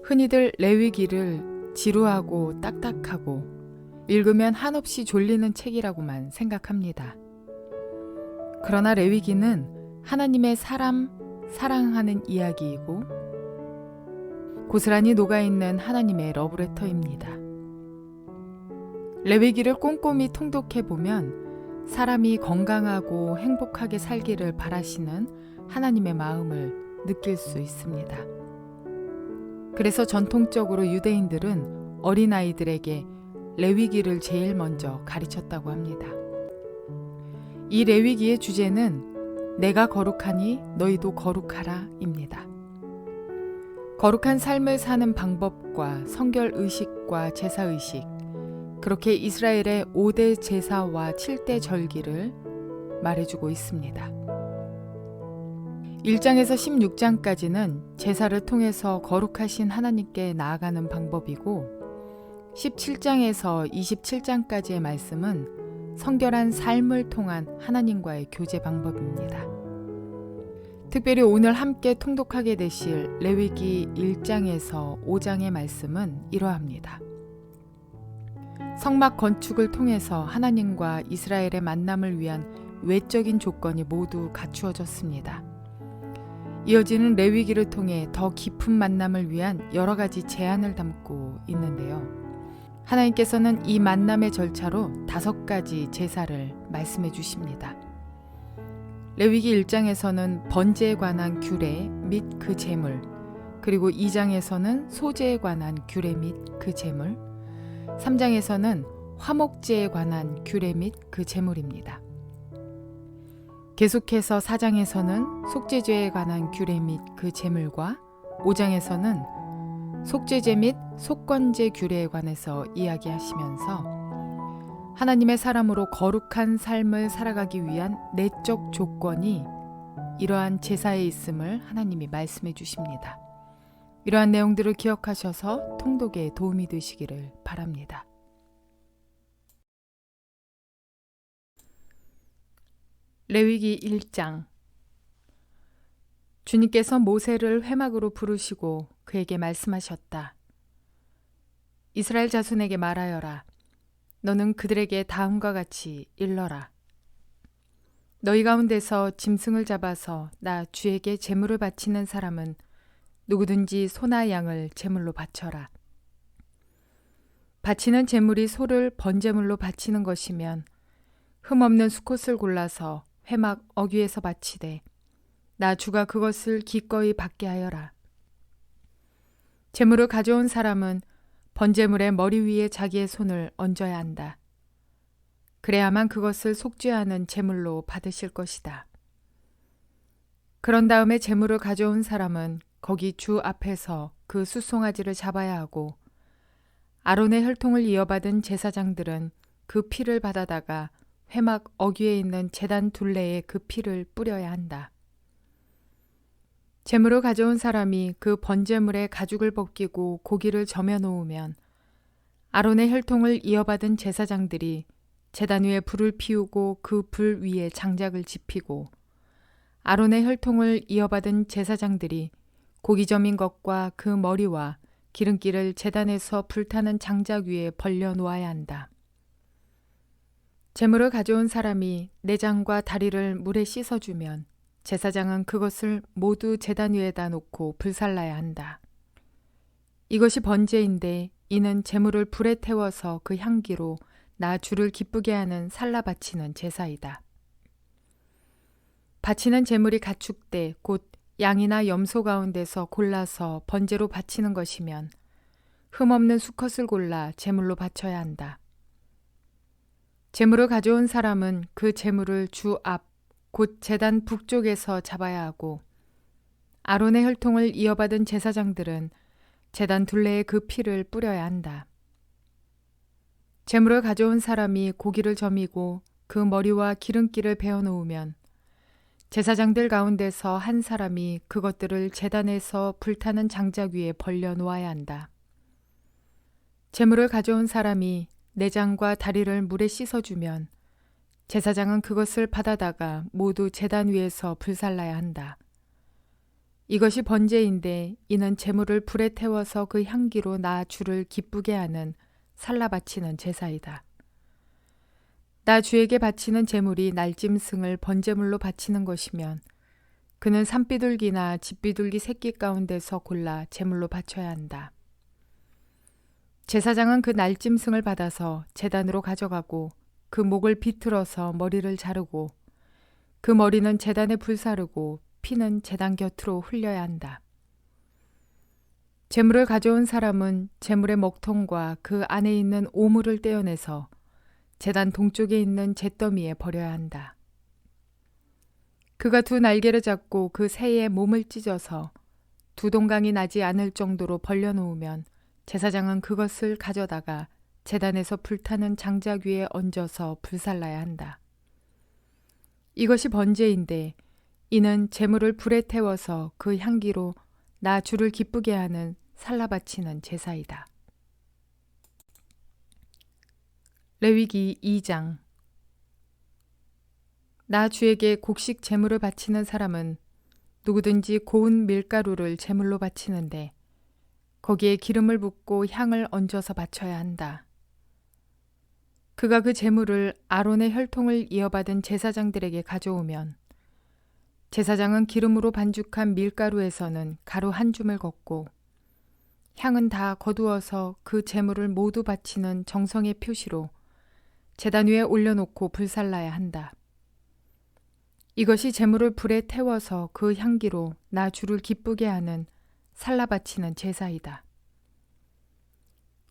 흔히들 레위기를 지루하고 딱딱하고 읽으면 한없이 졸리는 책이라고만 생각합니다. 그러나 레위기는 하나님의 사랑하는 이야기이고 고스란히 녹아있는 하나님의 러브레터입니다. 레위기를 꼼꼼히 통독해보면 사람이 건강하고 행복하게 살기를 바라시는 하나님의 마음을 느낄 수 있습니다. 그래서 전통적으로 유대인들은 어린아이들에게 레위기를 제일 먼저 가르쳤다고 합니다. 이 레위기의 주제는 내가 거룩하니 너희도 거룩하라 입니다. 거룩한 삶을 사는 방법과 성결의식과 제사의식, 그렇게 이스라엘의 5대 제사와 7대 절기를 말해주고 있습니다. 1장에서 16장까지는 제사를 통해서 거룩하신 하나님께 나아가는 방법이고 17장에서 27장까지의 말씀은 성결한 삶을 통한 하나님과의 교제 방법입니다. 특별히 오늘 함께 통독하게 되실 레위기 1장에서 5장의 말씀은 이러합니다. 성막 건축을 통해서 하나님과 이스라엘의 만남을 위한 외적인 조건이 모두 갖추어졌습니다. 이어지는 레위기를 통해 더 깊은 만남을 위한 여러 가지 제안을 담고 있는데요. 하나님께서는 이 만남의 절차로 5가지 제사를 말씀해 주십니다. 레위기 1장에서는 번제에 관한 규례 및 그 제물, 그리고 2장에서는 소제에 관한 규례 및 그 제물, 3장에서는 화목제에 관한 규례 및 그 제물입니다. 계속해서 4장에서는 속죄제에 관한 규례 및 그 제물과 5장에서는 속죄제 및 속건제 규례에 관해서 이야기하시면서 하나님의 사람으로 거룩한 삶을 살아가기 위한 내적 조건이 이러한 제사에 있음을 하나님이 말씀해 주십니다. 이러한 내용들을 기억하셔서 통독에 도움이 되시기를 바랍니다. 레위기 1장. 주님께서 모세를 회막으로 부르시고 그에게 말씀하셨다. 이스라엘 자손에게 말하여라. 너는 그들에게 다음과 같이 일러라. 너희 가운데서 짐승을 잡아서 나 주에게 제물을 바치는 사람은 누구든지 소나 양을 제물로 바쳐라. 바치는 제물이 소를 번제물로 바치는 것이면 흠없는 수컷을 골라서 회막 어귀에서 바치되 나 주가 그것을 기꺼이 받게 하여라. 제물을 가져온 사람은 번제물의 머리 위에 자기의 손을 얹어야 한다. 그래야만 그것을 속죄하는 제물로 받으실 것이다. 그런 다음에 제물을 가져온 사람은 거기 주 앞에서 그 숫송아지를 잡아야 하고 아론의 혈통을 이어받은 제사장들은 그 피를 받아다가 회막 어귀에 있는 제단 둘레에 그 피를 뿌려야 한다. 제물을 가져온 사람이 그 번제물의 가죽을 벗기고 고기를 저며 놓으면 아론의 혈통을 이어받은 제사장들이 제단 위에 불을 피우고 그 불 위에 장작을 지피고 아론의 혈통을 이어받은 제사장들이 고기 점인 것과 그 머리와 기름기를 제단에서 불타는 장작 위에 벌려 놓아야 한다. 제물을 가져온 사람이 내장과 다리를 물에 씻어주면 제사장은 그것을 모두 제단 위에다 놓고 불살라야 한다. 이것이 번제인데 이는 제물을 불에 태워서 그 향기로 나 주를 기쁘게 하는 살라 바치는 제사이다. 바치는 제물이 가축대 곧 양이나 염소 가운데서 골라서 번제로 바치는 것이면 흠없는 수컷을 골라 제물로 바쳐야 한다. 제물을 가져온 사람은 그 제물을 주 앞 곧 제단 북쪽에서 잡아야 하고 아론의 혈통을 이어받은 제사장들은 제단 둘레에 그 피를 뿌려야 한다. 제물을 가져온 사람이 고기를 점이고 그 머리와 기름기를 베어 놓으면 제사장들 가운데서 한 사람이 그것들을 제단에서 불타는 장작 위에 벌려 놓아야 한다. 제물을 가져온 사람이 내장과 다리를 물에 씻어주면 제사장은 그것을 받아다가 모두 제단 위에서 불살라야 한다. 이것이 번제인데 이는 제물을 불에 태워서 그 향기로 나 주를 기쁘게 하는 살라 바치는 제사이다. 나 주에게 바치는 제물이 날짐승을 번제물로 바치는 것이면 그는 산비둘기나 집비둘기 새끼 가운데서 골라 제물로 바쳐야 한다. 제사장은 그 날짐승을 받아서 제단으로 가져가고 그 목을 비틀어서 머리를 자르고 그 머리는 제단에 불사르고 피는 제단 곁으로 흘려야 한다. 제물을 가져온 사람은 제물의 먹통과 그 안에 있는 오물을 떼어내서 제단 동쪽에 있는 잿더미에 버려야 한다. 그가 두 날개를 잡고 그 새의 몸을 찢어서 두 동강이 나지 않을 정도로 벌려놓으면 제사장은 그것을 가져다가 제단에서 불타는 장작 위에 얹어서 불살라야 한다. 이것이 번제인데 이는 제물을 불에 태워서 그 향기로 나 주를 기쁘게 하는 살라 바치는 제사이다. 레위기 2장. 나 주에게 곡식 제물을 바치는 사람은 누구든지 고운 밀가루를 제물로 바치는데 거기에 기름을 붓고 향을 얹어서 바쳐야 한다. 그가 그 제물을 아론의 혈통을 이어받은 제사장들에게 가져오면 제사장은 기름으로 반죽한 밀가루에서는 가루 한 줌을 걷고 향은 다 거두어서 그 제물을 모두 바치는 정성의 표시로 제단 위에 올려놓고 불살라야 한다. 이것이 제물을 불에 태워서 그 향기로 나 주를 기쁘게 하는 살라 바치는 제사이다.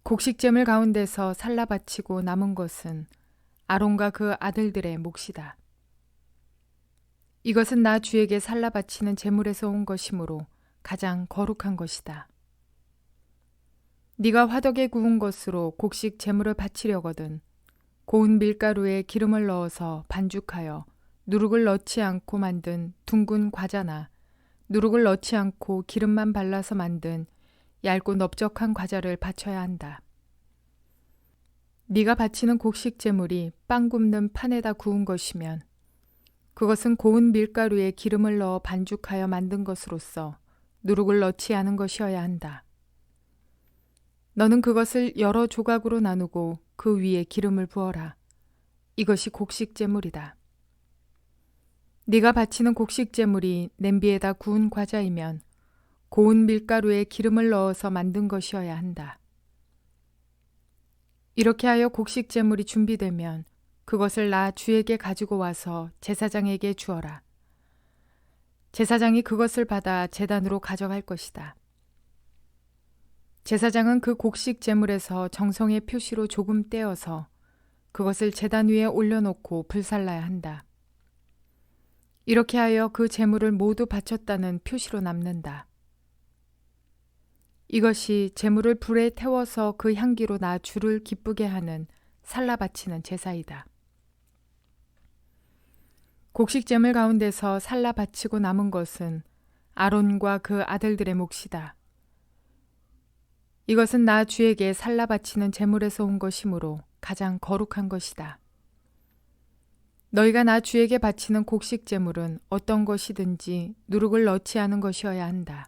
곡식제물 가운데서 살라 바치고 남은 것은 아론과 그 아들들의 몫이다. 이것은 나 주에게 살라 바치는 제물에서 온 것이므로 가장 거룩한 것이다. 네가 화덕에 구운 것으로 곡식 제물을 바치려거든 고운 밀가루에 기름을 넣어서 반죽하여 누룩을 넣지 않고 만든 둥근 과자나 누룩을 넣지 않고 기름만 발라서 만든 얇고 넓적한 과자를 바쳐야 한다. 네가 바치는 곡식 제물이 빵 굽는 판에다 구운 것이면 그것은 고운 밀가루에 기름을 넣어 반죽하여 만든 것으로서 누룩을 넣지 않은 것이어야 한다. 너는 그것을 여러 조각으로 나누고 그 위에 기름을 부어라. 이것이 곡식 제물이다. 네가 바치는 곡식 제물이 냄비에다 구운 과자이면 고운 밀가루에 기름을 넣어서 만든 것이어야 한다. 이렇게 하여 곡식 제물이 준비되면 그것을 나 주에게 가지고 와서 제사장에게 주어라. 제사장이 그것을 받아 제단으로 가져갈 것이다. 제사장은 그 곡식 제물에서 정성의 표시로 조금 떼어서 그것을 제단 위에 올려놓고 불살라야 한다. 이렇게 하여 그 제물을 모두 바쳤다는 표시로 남는다. 이것이 제물을 불에 태워서 그 향기로 나 주를 기쁘게 하는 살라 바치는 제사이다. 곡식 제물 가운데서 살라 바치고 남은 것은 아론과 그 아들들의 몫이다. 이것은 나 주에게 살라 바치는 제물에서 온 것이므로 가장 거룩한 것이다. 너희가 나 주에게 바치는 곡식 제물은 어떤 것이든지 누룩을 넣지 않은 것이어야 한다.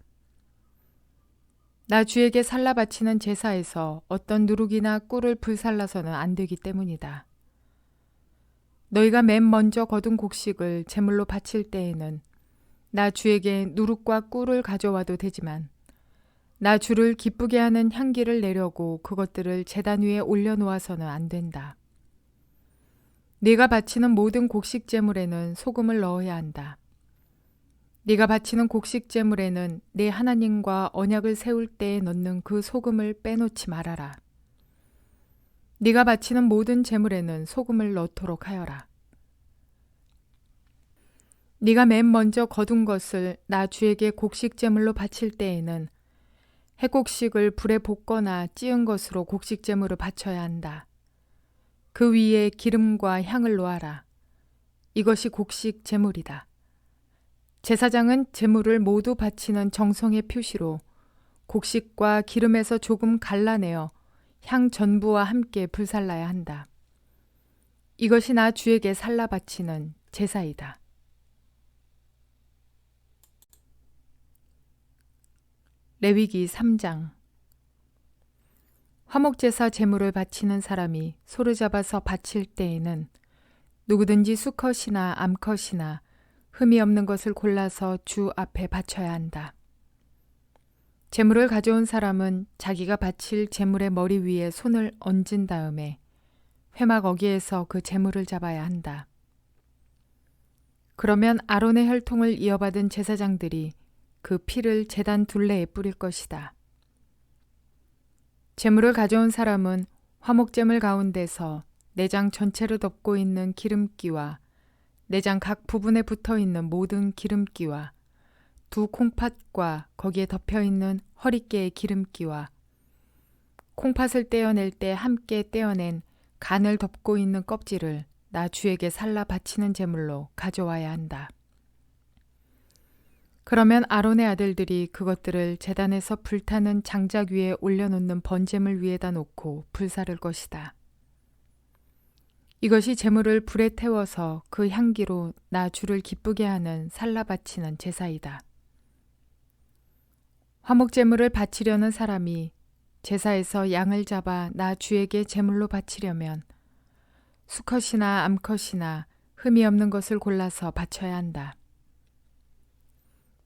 나 주에게 살라 바치는 제사에서 어떤 누룩이나 꿀을 불살라서는 안 되기 때문이다. 너희가 맨 먼저 거둔 곡식을 제물로 바칠 때에는 나 주에게 누룩과 꿀을 가져와도 되지만 나 주를 기쁘게 하는 향기를 내려고 그것들을 제단 위에 올려놓아서는 안 된다. 네가 바치는 모든 곡식 제물에는 소금을 넣어야 한다. 네가 바치는 곡식 제물에는 네 하나님과 언약을 세울 때에 넣는 그 소금을 빼놓지 말아라. 네가 바치는 모든 제물에는 소금을 넣도록 하여라. 네가 맨 먼저 거둔 것을 나 주에게 곡식 제물로 바칠 때에는 해곡식을 불에 볶거나 찌은 것으로 곡식 제물을 바쳐야 한다. 그 위에 기름과 향을 놓아라. 이것이 곡식 제물이다. 제사장은 제물을 모두 바치는 정성의 표시로 곡식과 기름에서 조금 갈라내어 향 전부와 함께 불살라야 한다. 이것이 나 주에게 살라 바치는 제사이다. 레위기 3장. 화목제사 제물을 바치는 사람이 소를 잡아서 바칠 때에는 누구든지 수컷이나 암컷이나 흠이 없는 것을 골라서 주 앞에 바쳐야 한다. 제물을 가져온 사람은 자기가 바칠 제물의 머리 위에 손을 얹은 다음에 회막 어기에서 그 제물을 잡아야 한다. 그러면 아론의 혈통을 이어받은 제사장들이 그 피를 제단 둘레에 뿌릴 것이다. 제물을 가져온 사람은 화목제물 가운데서 내장 전체를 덮고 있는 기름기와 내장 각 부분에 붙어 있는 모든 기름기와 두 콩팥과 거기에 덮여 있는 허리깨의 기름기와 콩팥을 떼어낼 때 함께 떼어낸 간을 덮고 있는 껍질을 나 주에게 살라 바치는 제물로 가져와야 한다. 그러면 아론의 아들들이 그것들을 제단에서 불타는 장작 위에 올려놓는 번제물 위에다 놓고 불사를 것이다. 이것이 제물을 불에 태워서 그 향기로 나 주를 기쁘게 하는 살라 바치는 제사이다. 화목제물을 바치려는 사람이 제사에서 양을 잡아 나 주에게 제물로 바치려면 수컷이나 암컷이나 흠이 없는 것을 골라서 바쳐야 한다.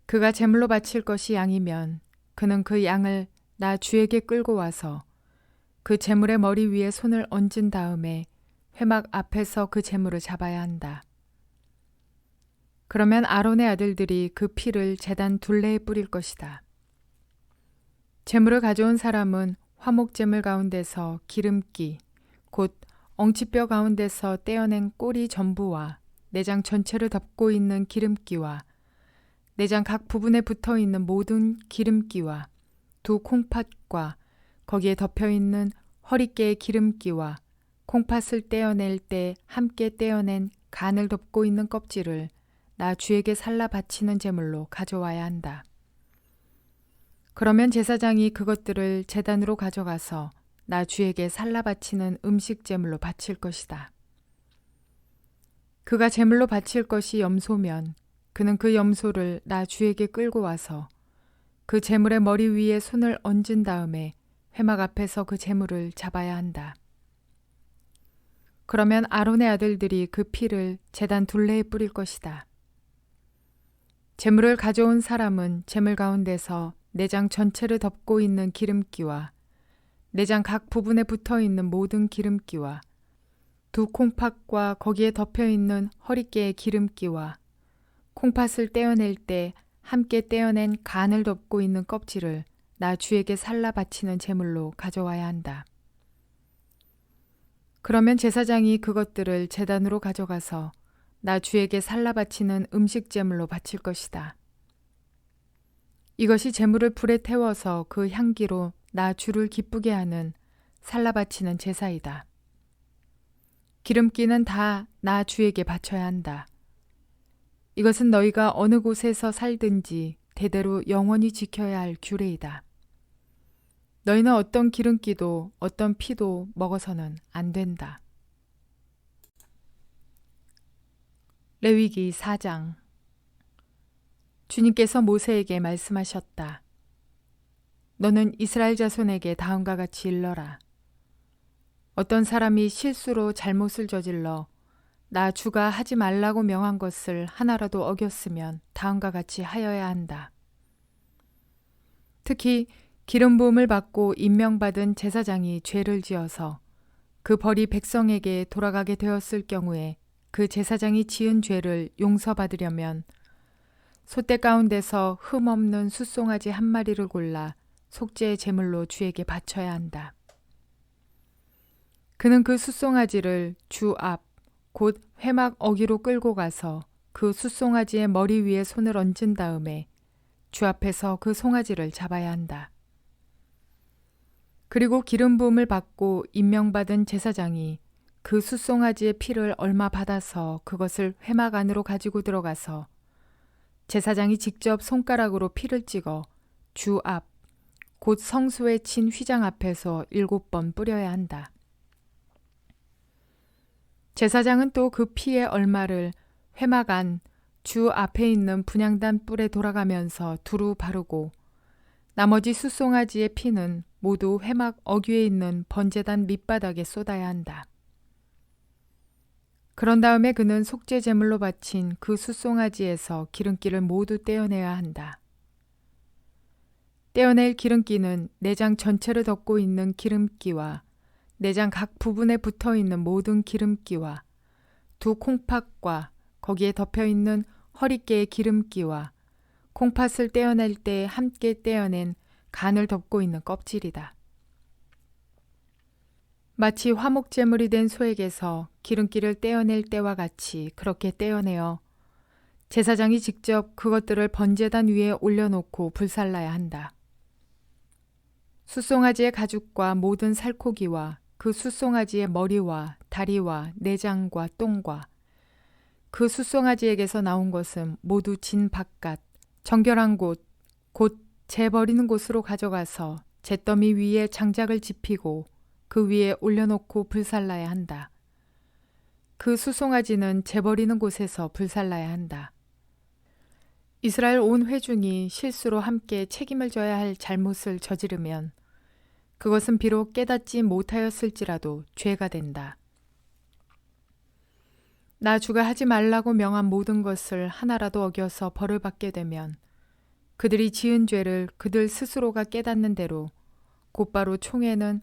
그가 제물로 바칠 것이 양이면 그는 그 양을 나 주에게 끌고 와서 그 제물의 머리 위에 손을 얹은 다음에 회막 앞에서 그 제물을 잡아야 한다. 그러면 아론의 아들들이 그 피를 제단 둘레에 뿌릴 것이다. 제물을 가져온 사람은 화목제물 가운데서 기름기, 곧 엉치뼈 가운데서 떼어낸 꼬리 전부와 내장 전체를 덮고 있는 기름기와 내장 각 부분에 붙어 있는 모든 기름기와 두 콩팥과 거기에 덮여 있는 허리깨의 기름기와 콩팥을 떼어낼 때 함께 떼어낸 간을 덮고 있는 껍질을 나 주에게 살라 바치는 제물로 가져와야 한다. 그러면 제사장이 그것들을 제단으로 가져가서 나 주에게 살라 바치는 음식 제물로 바칠 것이다. 그가 제물로 바칠 것이 염소면 그는 그 염소를 나 주에게 끌고 와서 그 제물의 머리 위에 손을 얹은 다음에 회막 앞에서 그 제물을 잡아야 한다. 그러면 아론의 아들들이 그 피를 제단 둘레에 뿌릴 것이다. 제물을 가져온 사람은 제물 가운데서 내장 전체를 덮고 있는 기름기와 내장 각 부분에 붙어 있는 모든 기름기와 두 콩팥과 거기에 덮여 있는 허리깨의 기름기와 콩팥을 떼어낼 때 함께 떼어낸 간을 덮고 있는 껍질을 나 주에게 살라 바치는 제물로 가져와야 한다. 그러면 제사장이 그것들을 제단으로 가져가서 나 주에게 살라 바치는 음식 제물로 바칠 것이다. 이것이 제물을 불에 태워서 그 향기로 나 주를 기쁘게 하는 살라 바치는 제사이다. 기름기는 다 나 주에게 바쳐야 한다. 이것은 너희가 어느 곳에서 살든지 대대로 영원히 지켜야 할 규례이다. 너희는 어떤 기름기도 어떤 피도 먹어서는 안 된다. 레위기 4장. 주님께서 모세에게 말씀하셨다. 너는 이스라엘 자손에게 다음과 같이 일러라. 어떤 사람이 실수로 잘못을 저질러 나 주가 하지 말라고 명한 것을 하나라도 어겼으면 다음과 같이 하여야 한다. 특히 기름 부음을 받고 임명받은 제사장이 죄를 지어서 그 벌이 백성에게 돌아가게 되었을 경우에 그 제사장이 지은 죄를 용서받으려면 소떼 가운데서 흠 없는 숫송아지 한 마리를 골라 속죄의 제물로 주에게 바쳐야 한다. 그는 그 숫송아지를 주 앞, 곧 회막 어기로 끌고 가서 그 숫송아지의 머리 위에 손을 얹은 다음에 주 앞에서 그 송아지를 잡아야 한다. 그리고 기름 부음을 받고 임명받은 제사장이 그 숫송아지의 피를 얼마 받아서 그것을 회막 안으로 가지고 들어가서 제사장이 직접 손가락으로 피를 찍어 주 앞, 곧 성소에 친 휘장 앞에서 7번 뿌려야 한다. 제사장은 또 그 피의 얼마를 회막 안 주 앞에 있는 분향단 뿔에 돌아가면서 두루 바르고 나머지 숫송아지의 피는 모두 회막 어귀에 있는 번제단 밑바닥에 쏟아야 한다. 그런 다음에 그는 속죄 제물로 바친 그 숫송아지에서 기름기를 모두 떼어내야 한다. 떼어낼 기름기는 내장 전체를 덮고 있는 기름기와 내장 각 부분에 붙어 있는 모든 기름기와 두 콩팥과 거기에 덮여 있는 허리깨의 기름기와 콩팥을 떼어낼 때 함께 떼어낸 간을 덮고 있는 껍질이다. 마치 화목제물이 된 소에게서 기름기를 떼어낼 때와 같이 그렇게 떼어내어 제사장이 직접 그것들을 번제단 위에 올려놓고 불살라야 한다. 숫송아지의 가죽과 모든 살코기와 그 숫송아지의 머리와 다리와 내장과 똥과 그 숫송아지에게서 나온 것은 모두 진 바깥 정결한 곳, 곧 재버리는 곳으로 가져가서 잿더미 위에 장작을 지피고 그 위에 올려놓고 불살라야 한다. 그 숫송아지는 재버리는 곳에서 불살라야 한다. 이스라엘 온 회중이 실수로 함께 책임을 져야 할 잘못을 저지르면 그것은 비록 깨닫지 못하였을지라도 죄가 된다. 나 주가 하지 말라고 명한 모든 것을 하나라도 어겨서 벌을 받게 되면 그들이 지은 죄를 그들 스스로가 깨닫는 대로 곧바로 총회는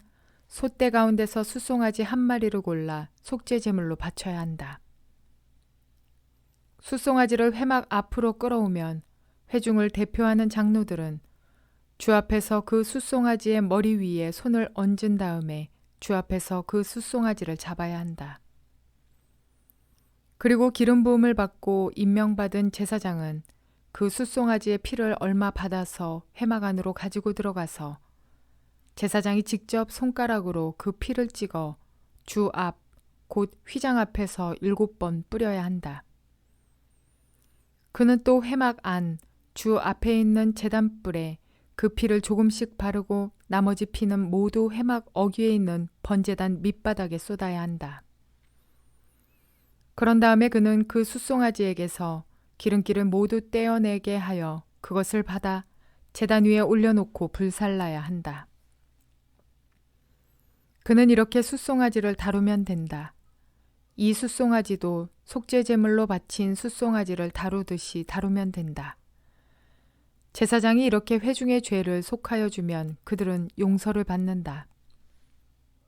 솥대 가운데서 숫송아지 한 마리를 골라 속죄 제물로 바쳐야 한다. 숫송아지를 회막 앞으로 끌어오면 회중을 대표하는 장로들은 주 앞에서 그 숫송아지의 머리 위에 손을 얹은 다음에 주 앞에서 그 숫송아지를 잡아야 한다. 그리고 기름 부음을 받고 임명받은 제사장은 그 숫송아지의 피를 얼마 받아서 회막 안으로 가지고 들어가서 제사장이 직접 손가락으로 그 피를 찍어 주 앞, 곧 휘장 앞에서 7번 뿌려야 한다. 그는 또 회막 안, 주 앞에 있는 제단불에 그 피를 조금씩 바르고 나머지 피는 모두 회막 어귀에 있는 번제단 밑바닥에 쏟아야 한다. 그런 다음에 그는 그 숫송아지에게서 기름기를 모두 떼어내게 하여 그것을 받아 제단 위에 올려놓고 불살라야 한다. 그는 이렇게 숫송아지를 다루면 된다. 이 숫송아지도 속죄 제물로 바친 숫송아지를 다루듯이 다루면 된다. 제사장이 이렇게 회중의 죄를 속하여 주면 그들은 용서를 받는다.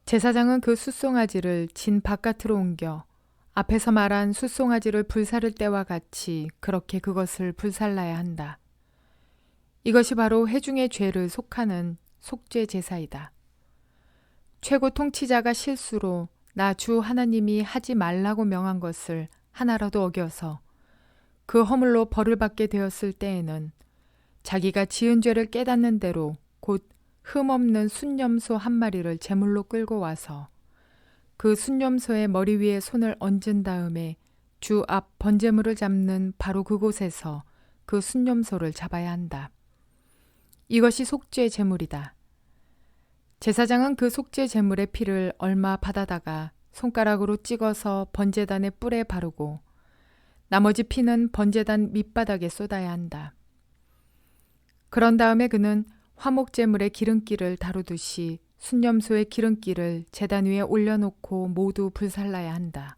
제사장은 그 숫송아지를 진 바깥으로 옮겨 앞에서 말한 숫송아지를 불사를 때와 같이 그렇게 그것을 불살라야 한다. 이것이 바로 회중의 죄를 속하는 속죄 제사이다. 최고 통치자가 실수로 나 주 하나님이 하지 말라고 명한 것을 하나라도 어겨서 그 허물로 벌을 받게 되었을 때에는 자기가 지은 죄를 깨닫는 대로 곧 흠없는 순념소 한 마리를 제물로 끌고 와서 그 순념소의 머리 위에 손을 얹은 다음에 주 앞 번제물을 잡는 바로 그곳에서 그 순념소를 잡아야 한다. 이것이 속죄 제물이다. 제사장은 그 속죄 제물의 피를 얼마 받아다가 손가락으로 찍어서 번제단의 뿔에 바르고 나머지 피는 번제단 밑바닥에 쏟아야 한다. 그런 다음에 그는 화목 제물의 기름기를 다루듯이 순념소의 기름기를 제단 위에 올려놓고 모두 불살라야 한다.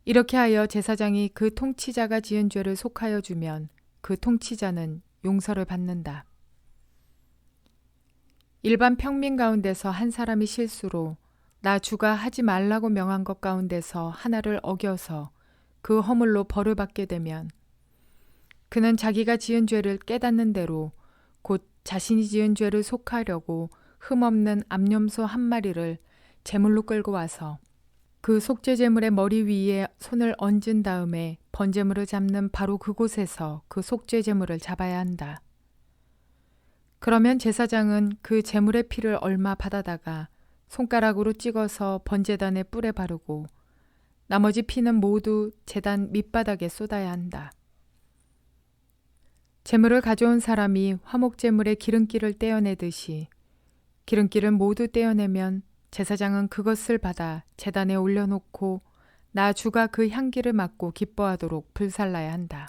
이렇게 하여 제사장이 그 통치자가 지은 죄를 속하여 주면 그 통치자는 용서를 받는다. 일반 평민 가운데서 한 사람이 실수로 나 주가 하지 말라고 명한 것 가운데서 하나를 어겨서 그 허물로 벌을 받게 되면 그는 자기가 지은 죄를 깨닫는 대로 곧 자신이 지은 죄를 속하려고 흠없는 암염소 한 마리를 제물로 끌고 와서 그 속죄 제물의 머리 위에 손을 얹은 다음에 번제물을 잡는 바로 그곳에서 그 속죄 제물을 잡아야 한다. 그러면 제사장은 그 제물의 피를 얼마 받아다가 손가락으로 찍어서 번제단의 뿔에 바르고 나머지 피는 모두 제단 밑바닥에 쏟아야 한다. 제물을 가져온 사람이 화목 제물의 기름기를 떼어내듯이 기름기를 모두 떼어내면 제사장은 그것을 받아 제단에 올려놓고 나 주가 그 향기를 맡고 기뻐하도록 불살라야 한다.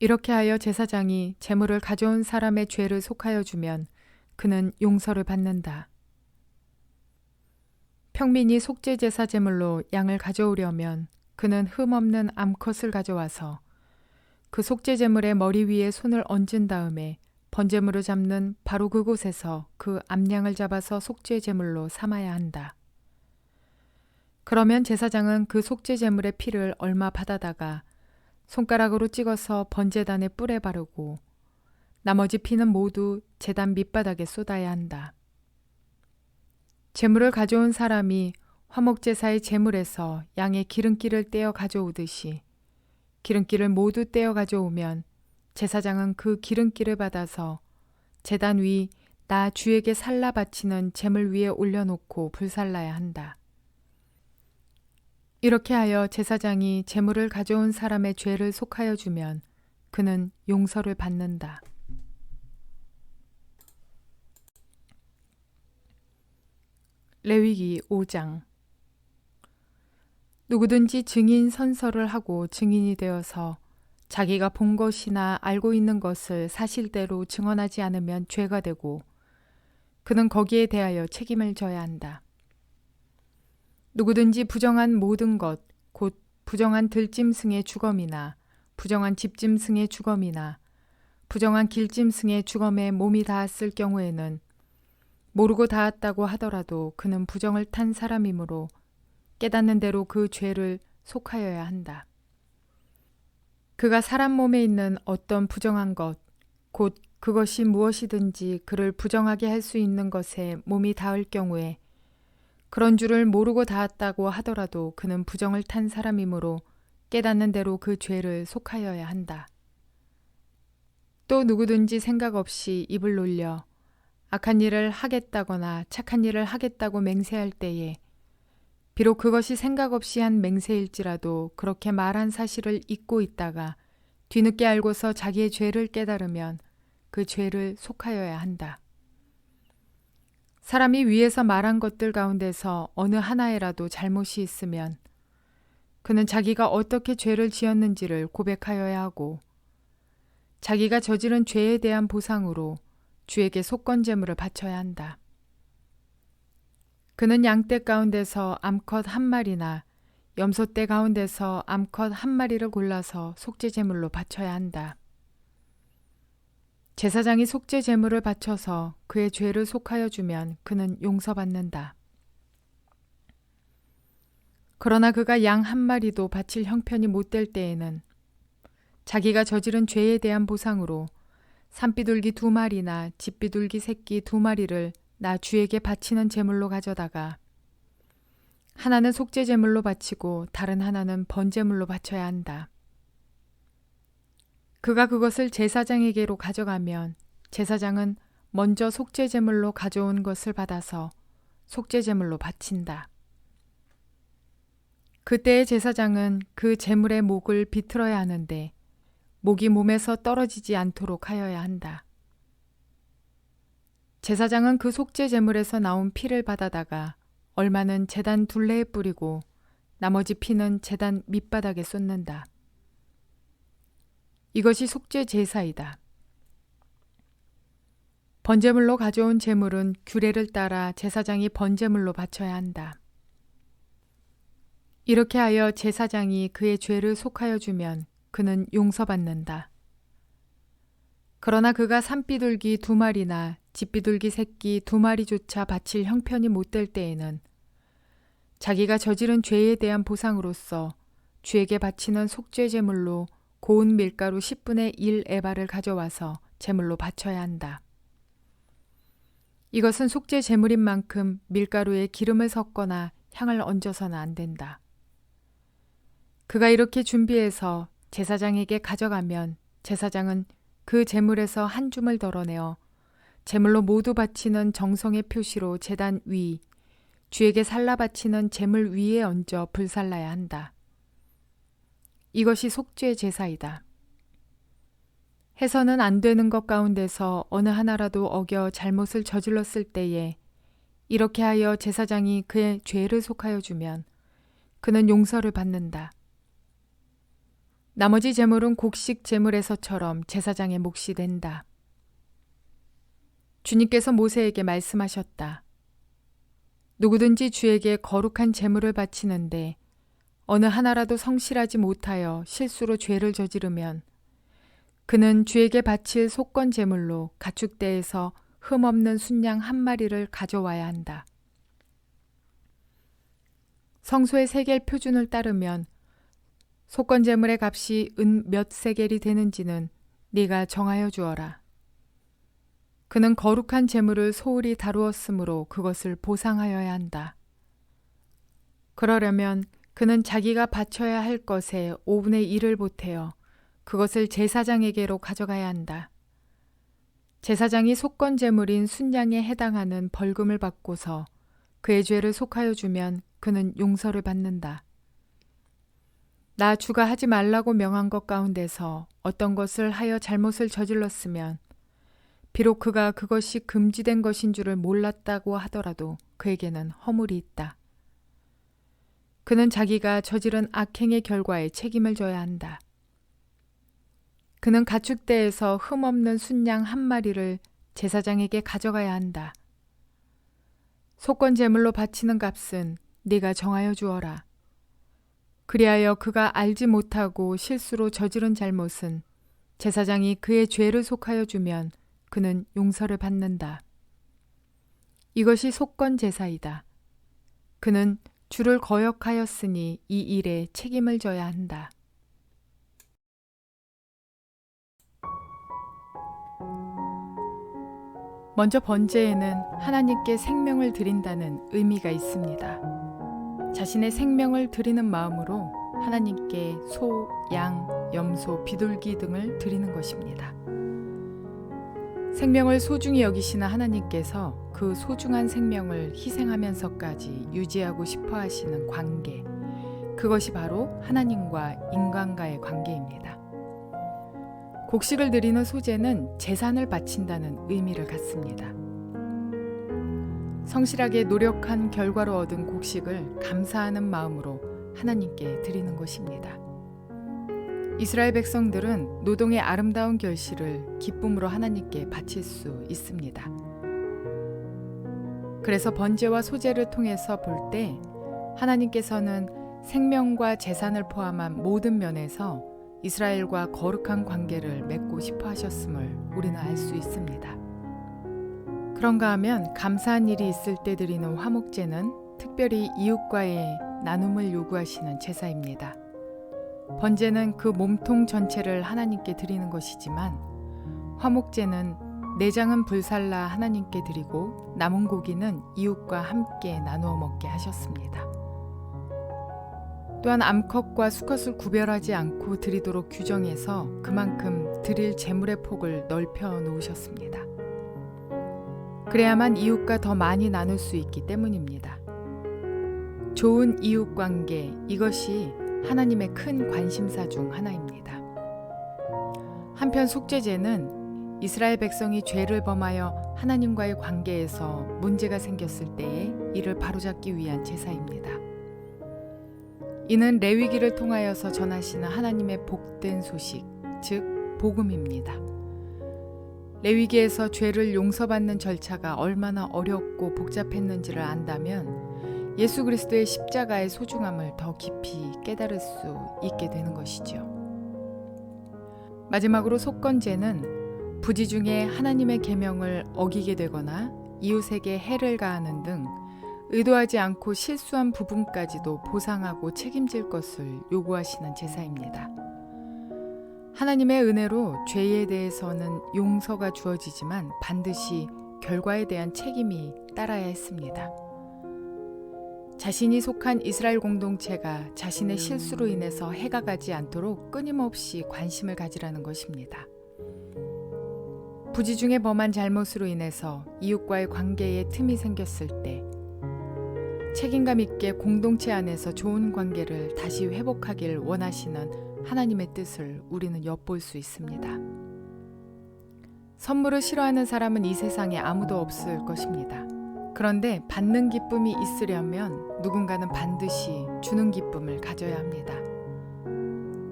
이렇게 하여 제사장이 제물을 가져온 사람의 죄를 속하여 주면 그는 용서를 받는다. 평민이 속죄 제사 제물로 양을 가져오려면 그는 흠없는 암컷을 가져와서 그 속죄 제물의 머리 위에 손을 얹은 다음에 번제물을 잡는 바로 그곳에서 그 암양을 잡아서 속죄 제물로 삼아야 한다. 그러면 제사장은 그 속죄 제물의 피를 얼마 받아다가 손가락으로 찍어서 번제단의 뿔에 바르고 나머지 피는 모두 제단 밑바닥에 쏟아야 한다. 제물을 가져온 사람이 화목제사의 제물에서 양의 기름기를 떼어 가져오듯이 기름기를 모두 떼어 가져오면 제사장은 그 기름기를 받아서 제단 위 나 주에게 살라 바치는 제물 위에 올려놓고 불살라야 한다. 이렇게 하여 제사장이 제물을 가져온 사람의 죄를 속하여 주면 그는 용서를 받는다. 레위기 5장. 누구든지 증인 선서를 하고 증인이 되어서 자기가 본 것이나 알고 있는 것을 사실대로 증언하지 않으면 죄가 되고 그는 거기에 대하여 책임을 져야 한다. 누구든지 부정한 모든 것, 곧 부정한 들짐승의 주검이나 부정한 집짐승의 주검이나 부정한 길짐승의 주검에 몸이 닿았을 경우에는 모르고 닿았다고 하더라도 그는 부정을 탄 사람이므로 깨닫는 대로 그 죄를 속하여야 한다. 그가 사람 몸에 있는 어떤 부정한 것, 곧 그것이 무엇이든지 그를 부정하게 할 수 있는 것에 몸이 닿을 경우에 그런 줄을 모르고 닿았다고 하더라도 그는 부정을 탄 사람이므로 깨닫는 대로 그 죄를 속하여야 한다. 또 누구든지 생각 없이 입을 놀려 악한 일을 하겠다거나 착한 일을 하겠다고 맹세할 때에 비록 그것이 생각 없이 한 맹세일지라도 그렇게 말한 사실을 잊고 있다가 뒤늦게 알고서 자기의 죄를 깨달으면 그 죄를 속하여야 한다. 사람이 위에서 말한 것들 가운데서 어느 하나에라도 잘못이 있으면 그는 자기가 어떻게 죄를 지었는지를 고백하여야 하고 자기가 저지른 죄에 대한 보상으로 주에게 속건제물을 바쳐야 한다. 그는 양떼 가운데서 암컷 한 마리나 염소떼 가운데서 암컷 한 마리를 골라서 속죄제물로 바쳐야 한다. 제사장이 속죄제물을 바쳐서 그의 죄를 속하여 주면 그는 용서받는다. 그러나 그가 양 한 마리도 바칠 형편이 못될 때에는 자기가 저지른 죄에 대한 보상으로 산비둘기 2마리나 집비둘기 새끼 2마리를 나 주에게 바치는 제물로 가져다가 하나는 속죄제물로 바치고 다른 하나는 번제물로 바쳐야 한다. 그가 그것을 제사장에게로 가져가면 제사장은 먼저 속죄제물로 가져온 것을 받아서 속죄제물로 바친다. 그때의 제사장은 그 제물의 목을 비틀어야 하는데 목이 몸에서 떨어지지 않도록 하여야 한다. 제사장은 그 속죄제물에서 나온 피를 받아다가 얼마는 제단 둘레에 뿌리고 나머지 피는 제단 밑바닥에 쏟는다. 이것이 속죄 제사이다. 번제물로 가져온 제물은 규례를 따라 제사장이 번제물로 바쳐야 한다. 이렇게 하여 제사장이 그의 죄를 속하여 주면 그는 용서받는다. 그러나 그가 산비둘기 2마리나 집비둘기 새끼 2마리조차 바칠 형편이 못될 때에는 자기가 저지른 죄에 대한 보상으로서 주에게 바치는 속죄제물로 고운 밀가루 10분의 1 에바를 가져와서 제물로 바쳐야 한다. 이것은 속죄 제물인 만큼 밀가루에 기름을 섞거나 향을 얹어서는 안 된다. 그가 이렇게 준비해서 제사장에게 가져가면 제사장은 그 제물에서 한 줌을 덜어내어 제물로 모두 바치는 정성의 표시로 제단 위, 주에게 살라 바치는 제물 위에 얹어 불살라야 한다. 이것이 속죄 제사이다. 해서는 안 되는 것 가운데서 어느 하나라도 어겨 잘못을 저질렀을 때에 이렇게 하여 제사장이 그의 죄를 속하여 주면 그는 용서를 받는다. 나머지 제물은 곡식 제물에서처럼 제사장의 몫이 된다. 주님께서 모세에게 말씀하셨다. 누구든지 주에게 거룩한 제물을 바치는데 어느 하나라도 성실하지 못하여 실수로 죄를 저지르면 그는 주에게 바칠 속건 제물로 가축대에서 흠없는 순양 한 마리를 가져와야 한다. 성소의 세겔 표준을 따르면 속건 제물의 값이 은 몇 세겔이 되는지는 네가 정하여 주어라. 그는 거룩한 제물을 소홀히 다루었으므로 그것을 보상하여야 한다. 그러려면 그는 자기가 바쳐야 할 것의 5분의 1을 보태어 그것을 제사장에게로 가져가야 한다. 제사장이 속건 제물인 순양에 해당하는 벌금을 받고서 그의 죄를 속하여 주면 그는 용서를 받는다. 나 주가 하지 말라고 명한 것 가운데서 어떤 것을 하여 잘못을 저질렀으면 비록 그가 그것이 금지된 것인 줄을 몰랐다고 하더라도 그에게는 허물이 있다. 그는 자기가 저지른 악행의 결과에 책임을 져야 한다. 그는 가축대에서 흠없는 순양 한 마리를 제사장에게 가져가야 한다. 속건 제물로 바치는 값은 네가 정하여 주어라. 그리하여 그가 알지 못하고 실수로 저지른 잘못은 제사장이 그의 죄를 속하여 주면 그는 용서를 받는다. 이것이 속건 제사이다. 그는 주를 거역하였으니 이 일에 책임을 져야 한다. 먼저 번제에는 하나님께 생명을 드린다는 의미가 있습니다. 자신의 생명을 드리는 마음으로 하나님께 소, 양, 염소, 비둘기 등을 드리는 것입니다. 생명을 소중히 여기시는 하나님께서 그 소중한 생명을 희생하면서까지 유지하고 싶어 하시는 관계, 그것이 바로 하나님과 인간과의 관계입니다. 곡식을 드리는 소제는 재산을 바친다는 의미를 갖습니다. 성실하게 노력한 결과로 얻은 곡식을 감사하는 마음으로 하나님께 드리는 것입니다. 이스라엘 백성들은 노동의 아름다운 결실을 기쁨으로 하나님께 바칠 수 있습니다. 그래서 번제와 소제를 통해서 볼 때 하나님께서는 생명과 재산을 포함한 모든 면에서 이스라엘과 거룩한 관계를 맺고 싶어 하셨음을 우리는 알 수 있습니다. 그런가 하면 감사한 일이 있을 때 드리는 화목제는 특별히 이웃과의 나눔을 요구하시는 제사입니다. 번제는 그 몸통 전체를 하나님께 드리는 것이지만 화목제는 내장은 불살라 하나님께 드리고 남은 고기는 이웃과 함께 나누어 먹게 하셨습니다. 또한 암컷과 수컷을 구별하지 않고 드리도록 규정해서 그만큼 드릴 제물의 폭을 넓혀 놓으셨습니다. 그래야만 이웃과 더 많이 나눌 수 있기 때문입니다. 좋은 이웃 관계, 이것이 하나님의 큰 관심사 중 하나입니다. 한편 속죄제는 이스라엘 백성이 죄를 범하여 하나님과의 관계에서 문제가 생겼을 때에 이를 바로잡기 위한 제사입니다. 이는 레위기를 통하여서 전하시는 하나님의 복된 소식, 즉 복음입니다. 레위기에서 죄를 용서받는 절차가 얼마나 어렵고 복잡했는지를 안다면 예수 그리스도의 십자가의 소중함을 더 깊이 깨달을 수 있게 되는 것이죠. 마지막으로 속건제는 부지 중에 하나님의 계명을 어기게 되거나 이웃에게 해를 가하는 등 의도하지 않고 실수한 부분까지도 보상하고 책임질 것을 요구하시는 제사입니다. 하나님의 은혜로 죄에 대해서는 용서가 주어지지만 반드시 결과에 대한 책임이 따라야 했습니다. 자신이 속한 이스라엘 공동체가 자신의 실수로 인해서 해가 가지 않도록 끊임없이 관심을 가지라는 것입니다. 부지 중에 범한 잘못으로 인해서 이웃과의 관계에 틈이 생겼을 때 책임감 있게 공동체 안에서 좋은 관계를 다시 회복하길 원하시는 하나님의 뜻을 우리는 엿볼 수 있습니다. 선물을 싫어하는 사람은 이 세상에 아무도 없을 것입니다. 그런데 받는 기쁨이 있으려면 누군가는 반드시 주는 기쁨을 가져야 합니다.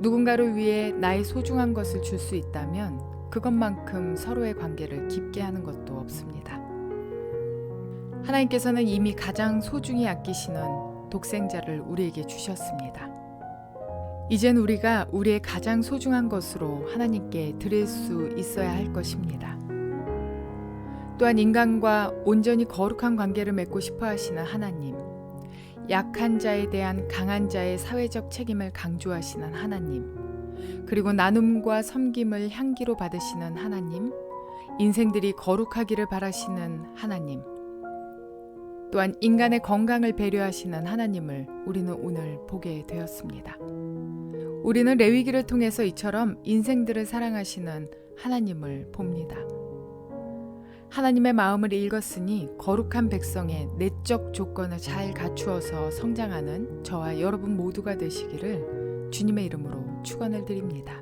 누군가를 위해 나의 소중한 것을 줄 수 있다면 그것만큼 서로의 관계를 깊게 하는 것도 없습니다. 하나님께서는 이미 가장 소중히 아끼시는 독생자를 우리에게 주셨습니다. 이젠 우리가 우리의 가장 소중한 것으로 하나님께 드릴 수 있어야 할 것입니다. 또한 인간과 온전히 거룩한 관계를 맺고 싶어 하시는 하나님, 약한 자에 대한 강한 자의 사회적 책임을 강조하시는 하나님, 그리고 나눔과 섬김을 향기로 받으시는 하나님, 인생들이 거룩하기를 바라시는 하나님, 또한 인간의 건강을 배려하시는 하나님을 우리는 오늘 보게 되었습니다. 우리는 레위기를 통해서 이처럼 인생들을 사랑하시는 하나님을 봅니다. 하나님의 마음을 읽었으니 거룩한 백성의 내적 조건을 잘 갖추어서 성장하는 저와 여러분 모두가 되시기를 주님의 이름으로 축원을 드립니다.